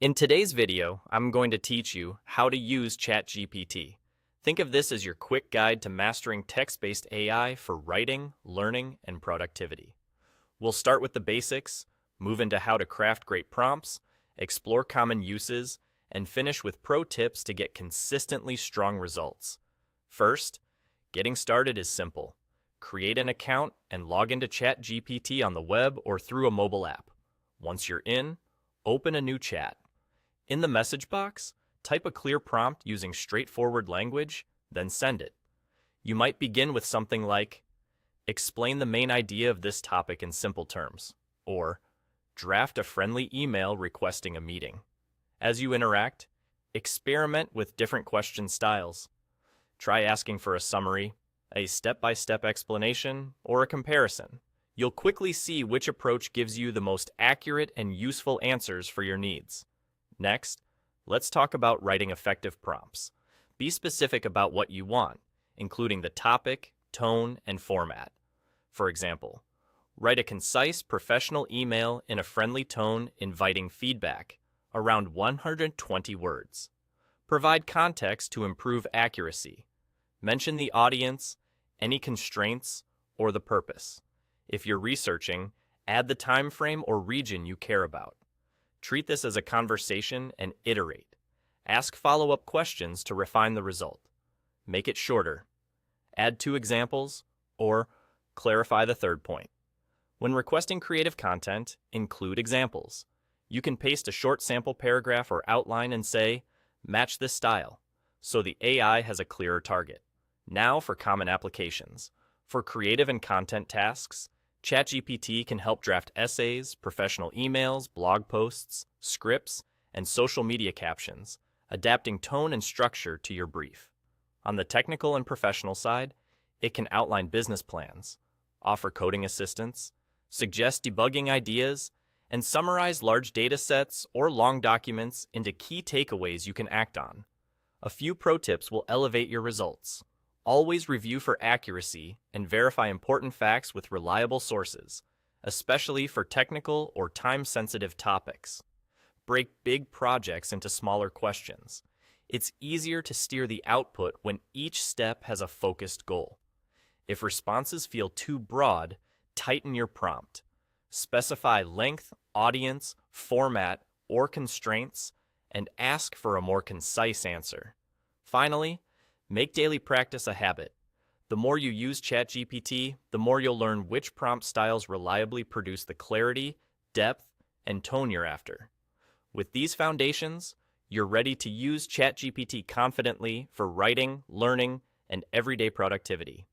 In today's video, I'm going to teach you how to use ChatGPT. Think of this as your quick guide to mastering text-based AI for writing, learning, and productivity. We'll start with the basics, move into how to craft great prompts, explore common uses, and finish with pro tips to get consistently strong results. First, getting started is simple. Create an account and log into ChatGPT on the web or through a mobile app. Once you're in, open a new chat. In the message box, type a clear prompt using straightforward language, then send it. You might begin with something like, explain the main idea of this topic in simple terms, or draft a friendly email requesting a meeting. As you interact, experiment with different question styles. Try asking for a summary, a step-by-step explanation, or a comparison. You'll quickly see which approach gives you the most accurate and useful answers for your needs. Next, let's talk about writing effective prompts. Be specific about what you want, including the topic, tone, and format. For example, write a concise, professional email in a friendly tone inviting feedback, around 120 words. Provide context to improve accuracy. Mention the audience, any constraints, or the purpose. If you're researching, add the time frame or region you care about. Treat this as a conversation and iterate. Ask follow-up questions to refine the result. Make it shorter. Add 2 examples, or clarify the third point. When requesting creative content, include examples. You can paste a short sample paragraph or outline and say, match this style, so the AI has a clearer target. Now for common applications. For creative and content tasks, ChatGPT can help draft essays, professional emails, blog posts, scripts, and social media captions, adapting tone and structure to your brief. On the technical and professional side, it can outline business plans, offer coding assistance, suggest debugging ideas, and summarize large data sets or long documents into key takeaways you can act on. A few pro tips will elevate your results. Always review for accuracy and verify important facts with reliable sources, especially for technical or time-sensitive topics. Break big projects into smaller questions. It's easier to steer the output when each step has a focused goal. If responses feel too broad, tighten your prompt. Specify length, audience, format, or constraints, and ask for a more concise answer. Finally, make daily practice a habit. The more you use ChatGPT, the more you'll learn which prompt styles reliably produce the clarity, depth, and tone you're after. With these foundations, you're ready to use ChatGPT confidently for writing, learning, and everyday productivity.